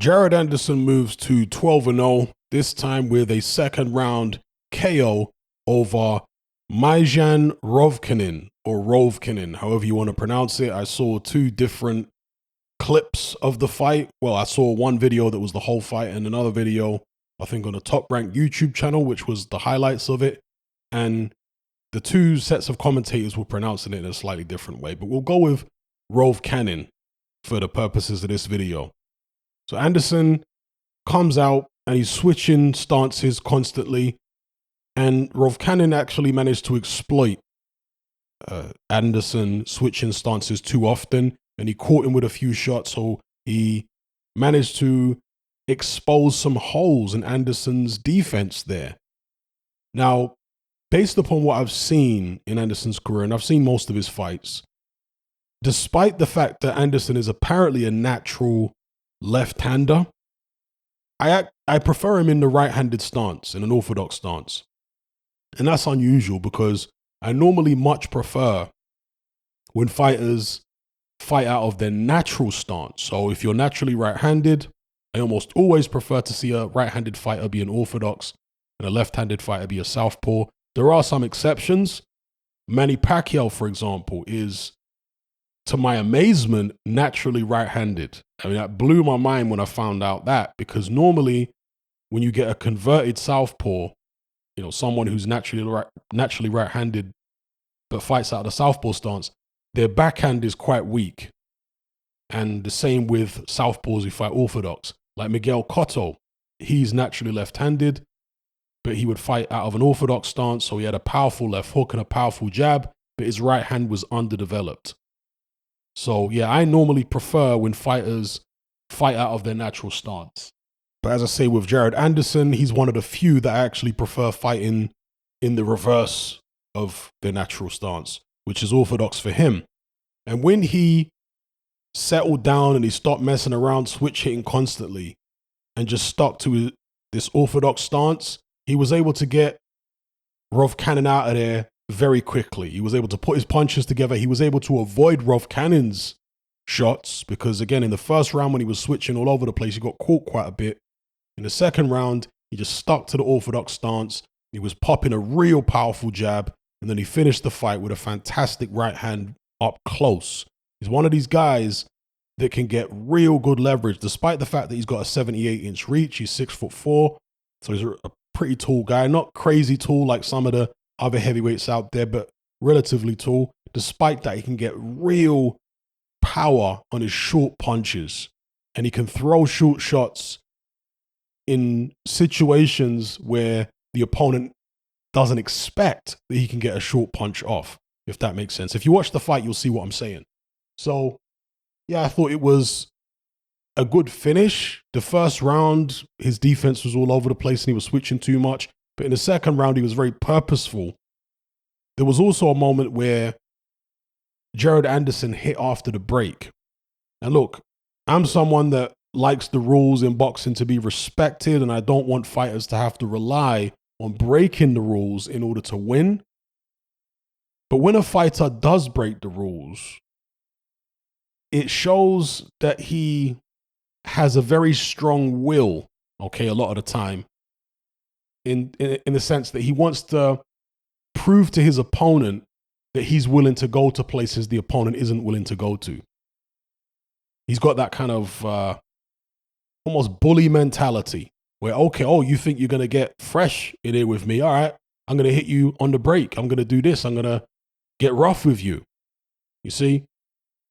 Jared Anderson moves to 12-0, this time with a second round KO over Maijan Rovcanin, or Rovcanin, however you want to pronounce it. I saw two different clips of the fight. Well, I saw one video that was the whole fight and another video, I think on a top ranked YouTube channel, which was the highlights of it. And the two sets of commentators were pronouncing it in a slightly different way, but we'll go with Rovcanin for the purposes of this video. So Anderson comes out and he's switching stances constantly, and Rovcanin actually managed to exploit Anderson switching stances too often, and he caught him with a few shots, so he managed to expose some holes in Anderson's defense there. Now, based upon what I've seen in Anderson's career, and I've seen most of his fights, despite the fact that Anderson is apparently a natural left-hander, I prefer him in the right-handed stance, in an orthodox stance. And that's unusual because I normally much prefer when fighters fight out of their natural stance. So if you're naturally right-handed, I almost always prefer to see a right-handed fighter be an orthodox and a left-handed fighter be a southpaw. There are some exceptions. Manny Pacquiao, for example, is, to my amazement, naturally right-handed. I mean, that blew my mind when I found out that, because normally when you get a converted southpaw, you know, someone who's naturally right-handed but fights out of the southpaw stance, their backhand is quite weak. And the same with southpaws who fight orthodox. Like Miguel Cotto, he's naturally left-handed, but he would fight out of an orthodox stance, so he had a powerful left hook and a powerful jab, but his right hand was underdeveloped. So yeah, I normally prefer when fighters fight out of their natural stance. But as I say, with Jared Anderson, he's one of the few that I actually prefer fighting in the reverse of their natural stance, which is orthodox for him. And when he settled down and he stopped messing around, switch hitting constantly, and just stuck to this orthodox stance, he was able to get Rovcanin out of there very quickly. He was able to put his punches together. He was able to avoid Rovcanin's shots because, again, in the first round when he was switching all over the place, he got caught quite a bit. In the second round, he just stuck to the orthodox stance. He was popping a real powerful jab, and then he finished the fight with a fantastic right hand up close. He's one of these guys that can get real good leverage, despite the fact that he's got a 78-inch reach. He's 6'4", so he's a pretty tall guy. Not crazy tall like some of the other heavyweights out there, but relatively tall. Despite that, he can get real power on his short punches, and he can throw short shots in situations where the opponent doesn't expect that he can get a short punch off, if that makes sense. If you watch the fight, you'll see what I'm saying. So, yeah, I thought it was a good finish. The first round, his defense was all over the place and he was switching too much. But in the second round, he was very purposeful. There was also a moment where Jared Anderson hit after the break. And look, I'm someone that likes the rules in boxing to be respected, and I don't want fighters to have to rely on breaking the rules in order to win. But when a fighter does break the rules, it shows that he has a very strong will, okay, a lot of the time, in the sense that he wants to prove to his opponent that he's willing to go to places the opponent isn't willing to go to. He's got that kind of almost bully mentality where, okay, oh, you think you're going to get fresh in here with me? All right, I'm going to hit you on the break. I'm going to do this. I'm going to get rough with you. You see?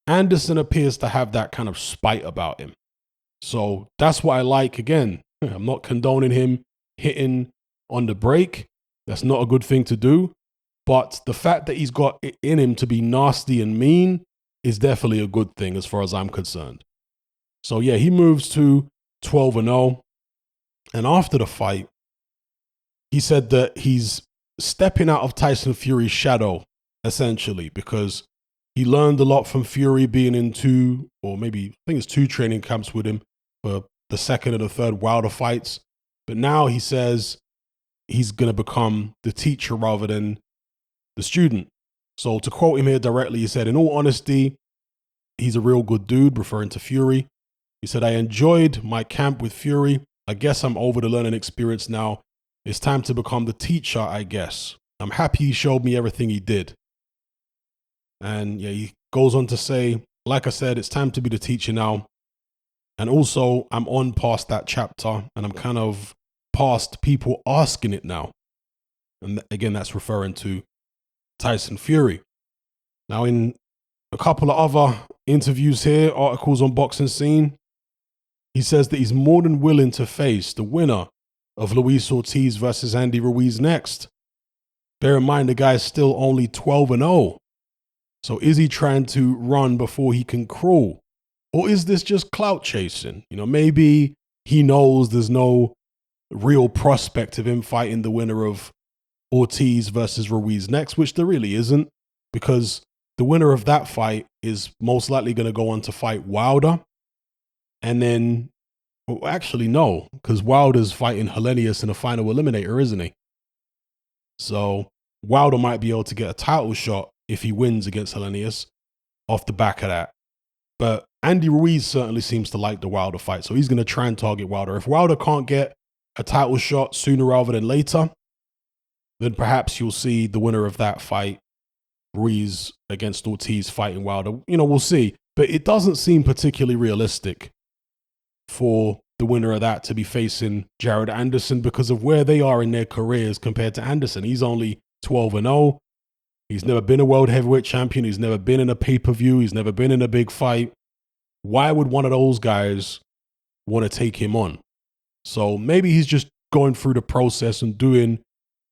Anderson appears to have that kind of spite about him. So that's what I like. Again, I'm not condoning him hitting on the break. That's not a good thing to do. But the fact that he's got it in him to be nasty and mean is definitely a good thing as far as I'm concerned. So yeah, he moves to 12-0. And after the fight, he said that he's stepping out of Tyson Fury's shadow, essentially, because he learned a lot from Fury being in two training camps with him for the second and the third Wilder fights. But now he says he's going to become the teacher rather than the student. So to quote him here directly, he said, "In all honesty, he's a real good dude," referring to Fury. He said, I enjoyed my camp with Fury. I guess I'm over the learning experience now. It's time to become the teacher, I guess. I'm happy he showed me everything he did. And yeah, he goes on to say, like I said, it's time to be the teacher now. And also, I'm on past that chapter, and I'm kind of past people asking it now. And again, that's referring to Tyson Fury. Now, in a couple of other interviews here, articles on Boxing Scene, he says that he's more than willing to face the winner of Luis Ortiz versus Andy Ruiz next. Bear in mind, the guy's still only 12-0. So is he trying to run before he can crawl? Or is this just clout chasing? You know, maybe he knows there's no real prospect of him fighting the winner of Ortiz versus Ruiz next, which there really isn't, because the winner of that fight is most likely going to go on to fight Wilder. And then, well, actually, no, because Wilder's fighting Helenius in a final eliminator, isn't he? So Wilder might be able to get a title shot if he wins against Helenius off the back of that. But Andy Ruiz certainly seems to like the Wilder fight, so he's going to try and target Wilder. If Wilder can't get a title shot sooner rather than later, then perhaps you'll see the winner of that fight, Ruiz against Ortiz, fighting Wilder. You know, we'll see. But it doesn't seem particularly realistic for the winner of that to be facing Jared Anderson because of where they are in their careers compared to Anderson. He's only 12-0. He's never been a world heavyweight champion. He's never been in a pay-per-view. He's never been in a big fight. Why would one of those guys want to take him on? So maybe he's just going through the process and doing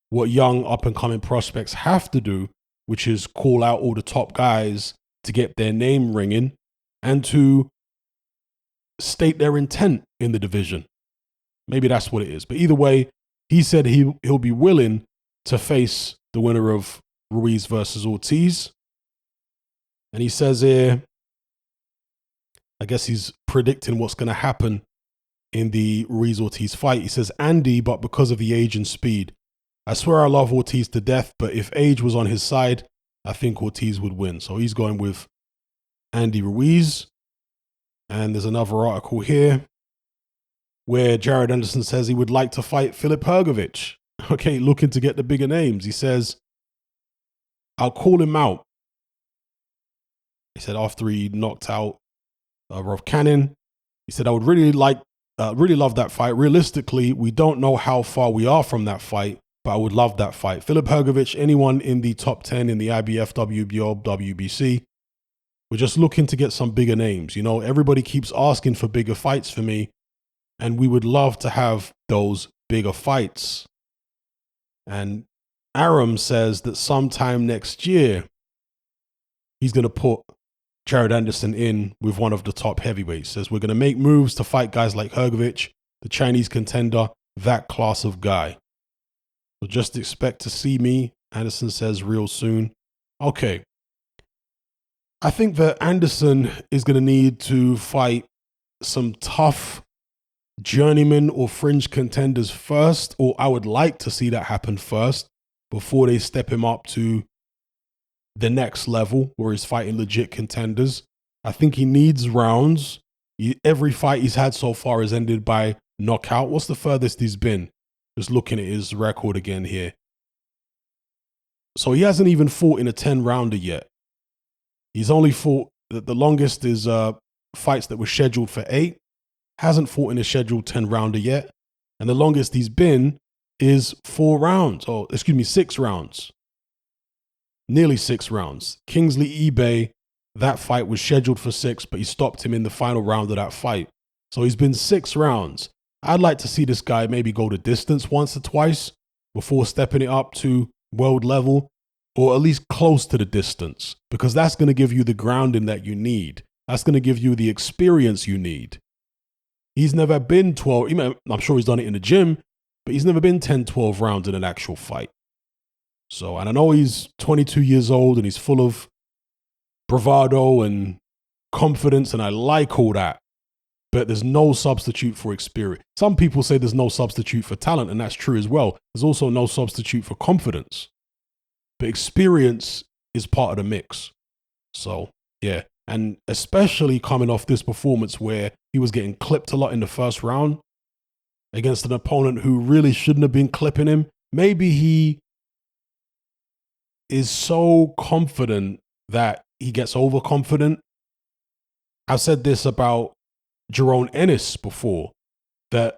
what young up-and-coming prospects have to do, which is call out all the top guys to get their name ringing and to state their intent in the division. Maybe that's what it is. But either way, he said he'll be willing to face the winner of Ruiz versus Ortiz. And he says here, I guess he's predicting what's going to happen in the Ruiz-Ortiz fight. He says, Andy, but because of the age and speed. I swear I love Ortiz to death, but if age was on his side, I think Ortiz would win. So he's going with Andy Ruiz. And there's another article here where Jared Anderson says he would like to fight Filip Hrgović. Okay, looking to get the bigger names. He says, I'll call him out. He said after he knocked out Rovcanin, he said, I would really love that fight. Realistically, we don't know how far we are from that fight, but I would love that fight. Filip Hrgović, anyone in the top 10 in the IBF, WBO, WBC, we're just looking to get some bigger names. You know, everybody keeps asking for bigger fights for me, and we would love to have those bigger fights. And Aram says that sometime next year, he's going to put Jared Anderson in with one of the top heavyweights. Says we're going to make moves to fight guys like Hrgović, the Chinese contender, that class of guy. So just expect to see me, Anderson says, real soon. Okay. I think that Anderson is going to need to fight some tough journeyman or fringe contenders first, or I would like to see that happen first before they step him up to the next level where he's fighting legit contenders. I think he needs rounds. Every fight he's had so far has ended by knockout. What's the furthest he's been? Just looking at his record again here. So he hasn't even fought in a 10-rounder yet. He's only fought, the longest is fights that were scheduled for 8. Hasn't fought in a scheduled 10-rounder yet. And the longest he's been is 4 rounds, or 6 rounds. Nearly 6 rounds. Kingsley eBay, that fight was scheduled for 6, but he stopped him in the final round of that fight. So he's been 6 rounds. I'd like to see this guy maybe go the distance once or twice before stepping it up to world level, or at least close to the distance, because that's going to give you the grounding that you need. That's going to give you the experience you need. He's never been 12, I'm sure he's done it in the gym, but he's never been 10, 12 rounds in an actual fight. So, and I know he's 22 years old and he's full of bravado and confidence, and I like all that, but there's no substitute for experience. Some people say there's no substitute for talent, and that's true as well. There's also no substitute for confidence, but experience is part of the mix. So, yeah. And especially coming off this performance where he was getting clipped a lot in the first round against an opponent who really shouldn't have been clipping him. Maybe he is so confident that he gets overconfident. I've said this about Jerome Ennis before, that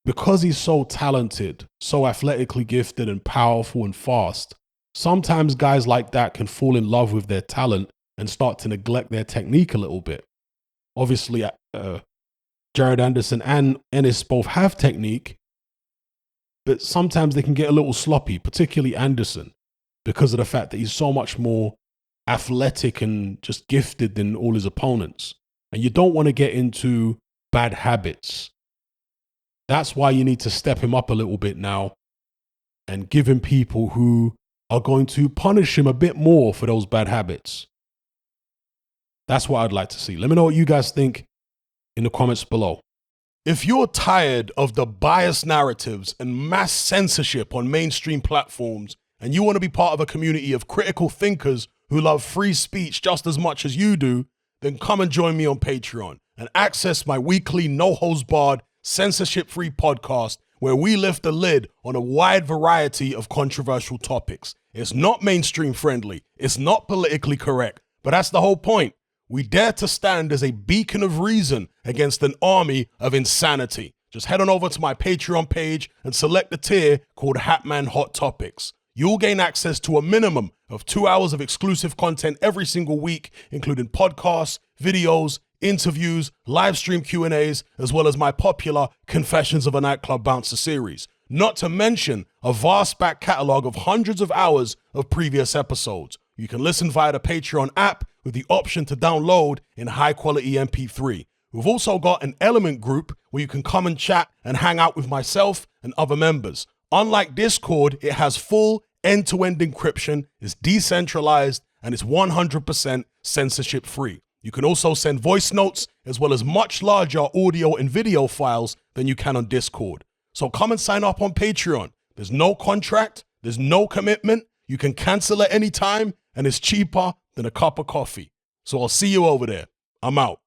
because he's so talented, so athletically gifted and powerful and fast, sometimes guys like that can fall in love with their talent and start to neglect their technique a little bit. Obviously, Jared Anderson and Ennis both have technique, but sometimes they can get a little sloppy, particularly Anderson, because of the fact that he's so much more athletic and just gifted than all his opponents. And you don't want to get into bad habits. That's why you need to step him up a little bit now and give him people who are going to punish him a bit more for those bad habits. That's what I'd like to see. Let me know what you guys think in the comments below. If you're tired of the biased narratives and mass censorship on mainstream platforms, and you want to be part of a community of critical thinkers who love free speech just as much as you do, then come and join me on Patreon and access my weekly no-holds-barred, censorship-free podcast where we lift the lid on a wide variety of controversial topics. It's not mainstream friendly, it's not politically correct, but that's the whole point. We dare to stand as a beacon of reason against an army of insanity. Just head on over to my Patreon page and select the tier called Hatman Hot Topics. You'll gain access to a minimum of 2 hours of exclusive content every single week, including podcasts, videos, interviews, live stream Q&As, as well as my popular Confessions of a Nightclub Bouncer series. Not to mention a vast back catalog of hundreds of hours of previous episodes. You can listen via the Patreon app with the option to download in high-quality MP3. We've also got an Element group where you can come and chat and hang out with myself and other members. Unlike Discord, it has full end-to-end encryption, it's decentralized, and it's 100% censorship-free. You can also send voice notes as well as much larger audio and video files than you can on Discord. So come and sign up on Patreon. There's no contract, there's no commitment, you can cancel at any time, and it's cheaper than a cup of coffee. So I'll see you over there. I'm out.